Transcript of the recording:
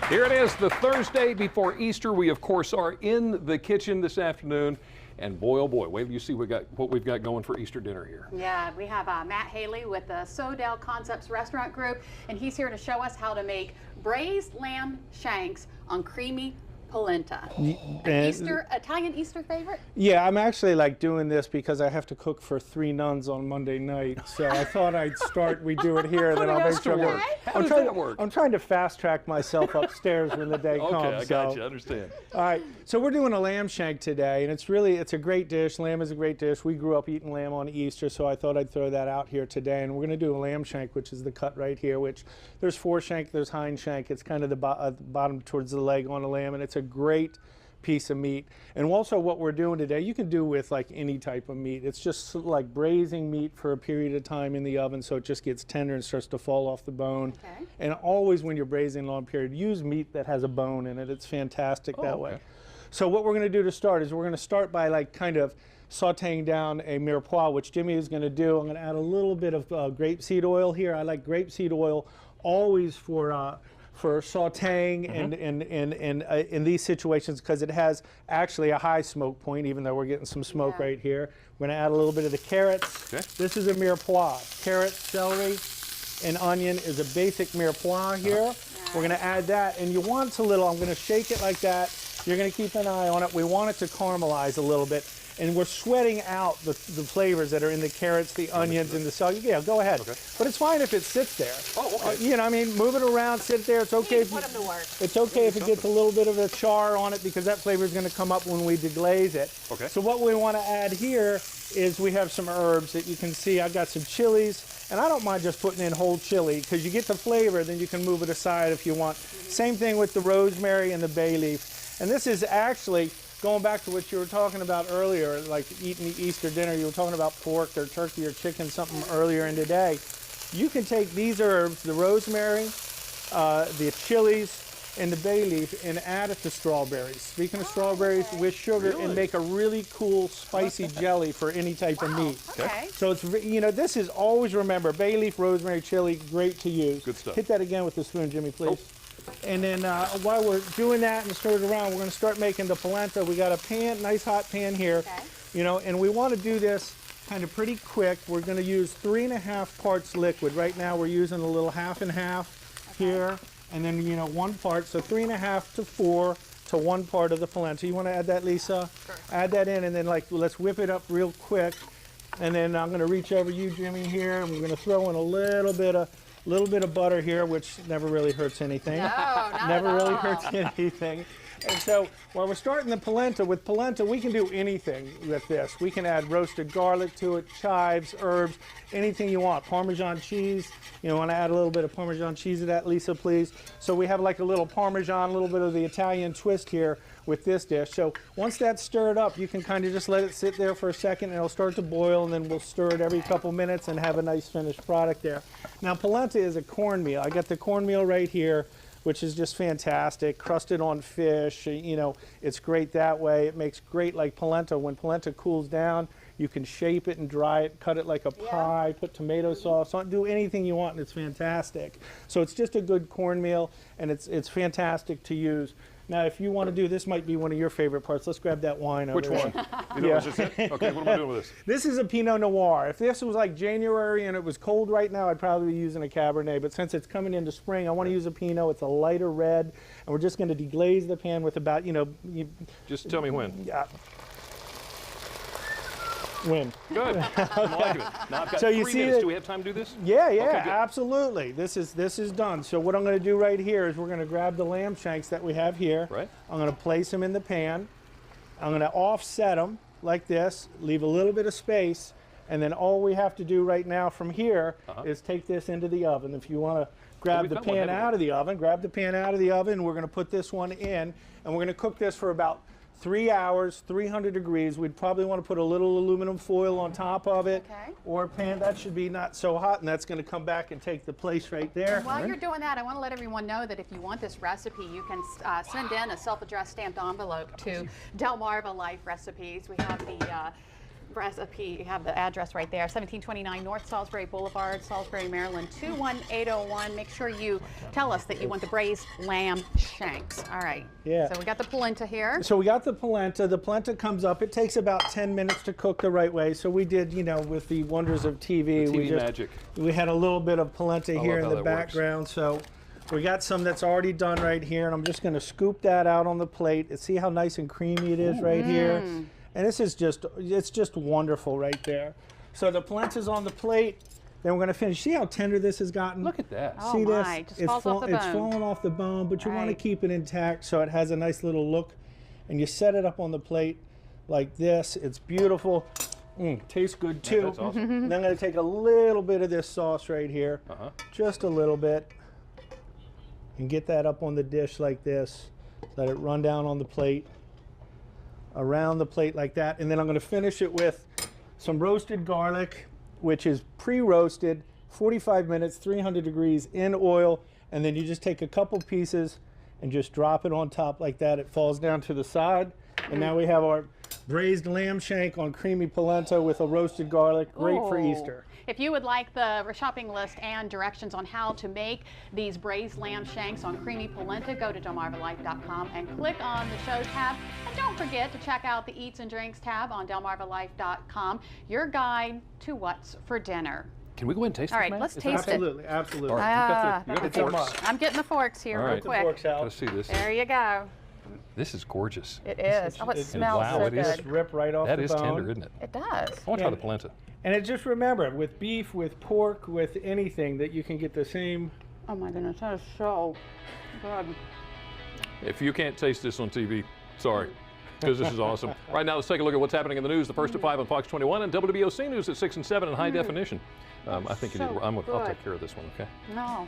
Here it is, the Thursday before Easter. We, of course, are in the kitchen this afternoon. And boy, oh boy, wait till you see what we've got going for Easter dinner here. Yeah, we have Matt Haley with the Sodell Concepts Restaurant Group, and he's here to show us how to make braised lamb shanks on creamy polenta. Italian Easter favorite? Yeah, I'm actually like doing this because I have to cook for 3 nuns on Monday night. So I thought I'd start, we do it here, and then I'll make sure. How does that work? I'm trying to fast track myself upstairs when the day comes. Okay, I got you, I understand. All right, so we're doing a lamb shank today, and it's a great dish. Lamb is a great dish. We grew up eating lamb on Easter, so I thought I'd throw that out here today. And we're gonna do a lamb shank, which is the cut right here, which there's foreshank, there's hind shank. It's kind of the bottom towards the leg on the lamb, and it's a great piece of meat. And also what we're doing today, you can do with like any type of meat. It's just like braising meat for a period of time in the oven so it just gets tender and starts to fall off the bone. Okay. And always when you're braising long period, use meat that has a bone in it. It's fantastic that way. So what we're going to do to start is we're going to start by like kind of sauteing down a mirepoix, which Jimmy is going to do. I'm going to add a little bit of grapeseed oil here. I like grapeseed oil always for sauteing in these situations because it has actually a high smoke point, even though we're getting some smoke right here. We're going to add a little bit of the carrots. Okay. This is a mirepoix. Carrot, celery, and onion is a basic mirepoix here. We're going to add that, and you want it a little. I'm going to shake it like that. You're going to keep an eye on it. We want it to caramelize a little bit. And we're sweating out the flavors that are in the carrots, the onions, and the celery. Yeah, go ahead. Okay. But it's fine if it sits there. Oh, okay. You know, I mean, move it around, sit there. It's okay. It's okay if it gets a little bit of a char on it because that flavor is going to come up when we deglaze it. Okay. So what we want to add here is we have some herbs that you can see. I've got some chilies, and I don't mind just putting in whole chili because you get the flavor, then you can move it aside if you want. Same thing with the rosemary and the bay leaf. And this is actually going back to what you were talking about earlier, like eating the Easter dinner, you were talking about pork or turkey or chicken, something earlier in the day. You can take these herbs, the rosemary, the chilies, and the bay leaf, and add it to strawberries. Speaking of strawberries, with sugar, and make a really cool spicy jelly for any type of meat. Okay. So it's, you know, this is always remember, bay leaf, rosemary, chili, great to use. Good stuff. Hit that again with the spoon, Jimmy, please. And then while we're doing that and stir it around, we're going to start making the polenta. We got a pan, nice hot pan here, you know, and we want to do this kind of pretty quick. We're going to use 3.5 parts liquid. Right now we're using a little half and half here, and then, you know, 1 part, so 3.5 to 4 to 1 part of the polenta. You want to add that, Lisa? Sure. Add that in, and then like let's whip it up real quick. And then I'm going to reach over you, Jimmy, here, and we're going to throw in a little bit of butter here, which never really hurts anything. No, not never at really all. hurts anything. And so while we're starting the polenta, with polenta we can do anything with this. We can add roasted garlic to it, chives, herbs, anything you want. Parmesan cheese, you know, want to add a little bit of Parmesan cheese to that, Lisa, please. So we have like a little Parmesan, a little bit of the Italian twist here with this dish. So once that's stirred up, you can kind of just let it sit there for a second and it'll start to boil, and then we'll stir it every couple minutes and have a nice finished product there. Now polenta is a cornmeal. I got the cornmeal right here, which is just fantastic, crusted on fish. You know, it's great that way. It makes great like polenta. When polenta cools down, you can shape it and dry it, cut it like a pie, put tomato sauce on, do anything you want, and it's fantastic. So it's just a good cornmeal, and it's fantastic to use. Now, if you want to do, this might be one of your favorite parts. Let's grab that wine over Which there. one? You know, is this it? Okay, what am I doing with this? This is a Pinot Noir. If this was like January and it was cold right now, I'd probably be using a Cabernet. But since it's coming into spring, I want to use a Pinot. It's a lighter red. And we're just going to deglaze the pan with about, you know... Just tell me when. Yeah. When? Good. I'm liking it. Now I've got So you 3 see minutes. that- Do we have time to do this? Yeah, Okay, good. absolutely. This is done. So what I'm going to do right here is we're going to grab the lamb shanks that we have here. Right. I'm going to place them in the pan. I'm going to offset them like this, leave a little bit of space, and then all we have to do right now from here is take this into the oven. If you want to grab the pan out of the oven, grab the pan out of the oven. We're going to put this one in, and we're going to cook this for about 3 hours, 300 degrees. We'd probably want to put a little aluminum foil on top of it, or a pan. That should be not so hot, and that's going to come back and take the place right there. While you're doing that, I want to let everyone know that if you want this recipe, you can send in a self-addressed stamped envelope to Delmarva Life Recipes. We have the recipe, you have the address right there, 1729 North Salisbury Boulevard, Salisbury, Maryland, 21801. Make sure you tell us that you want the braised lamb shanks. All right. Yeah. So we got the polenta here. So we got the polenta. The polenta comes up. It takes about 10 minutes to cook the right way. So we did, you know, with the wonders of TV, TV magic. We had a little bit of polenta here love in how the that background. So we got some that's already done right here, and I'm just going to scoop that out on the plate. And see how nice and creamy it is right here. And this is it's just wonderful right there. So the polenta's on the plate. Then we're going to finish. See how tender this has gotten? Look at that. Oh See this? my, it just falls off the It's bone. falling off the bone, but you want to Right. keep it intact so it has a nice little look. And you set it up on the plate like this. It's beautiful. Tastes good too. That's awesome. And I'm going to take a little bit of this sauce right here, just a little bit, and get that up on the dish like this. Let it run down on the plate, around the plate like that. And then I'm going to finish it with some roasted garlic, which is pre-roasted, 45 minutes, 300 degrees in oil. And then you just take a couple pieces and just drop it on top like that. It falls down to the side. And now we have our braised lamb shank on creamy polenta with a roasted garlic. Great for Ooh. Easter. If you would like the shopping list and directions on how to make these braised lamb shanks on creamy polenta, go to delmarvalife.com and click on the show tab. And don't forget to check out the Eats and Drinks tab on delmarvalife.com, your guide to what's for dinner. Can we go ahead and taste All this, right, man? let's Is that taste it. Absolutely, absolutely. All right, you got the It's a forks. must. I'm getting the forks here All real right. The quick. forks out. Let's see this. There you go. This is gorgeous. It is. Oh, it smells wow, so it is. good. Rip right off That the is bone. tender, isn't it? It does. I want to try Yeah. the polenta. And it just remember, with beef, with pork, with anything, that you can get the same. Oh my goodness, that is so good. If you can't taste this on TV, sorry, because this is awesome. Right now, let's take a look at what's happening in the news. The first at 5 on Fox 21 and WBOC News at 6 and 7 in high definition. I think you need. So I'll good. take care of this one. Okay. No.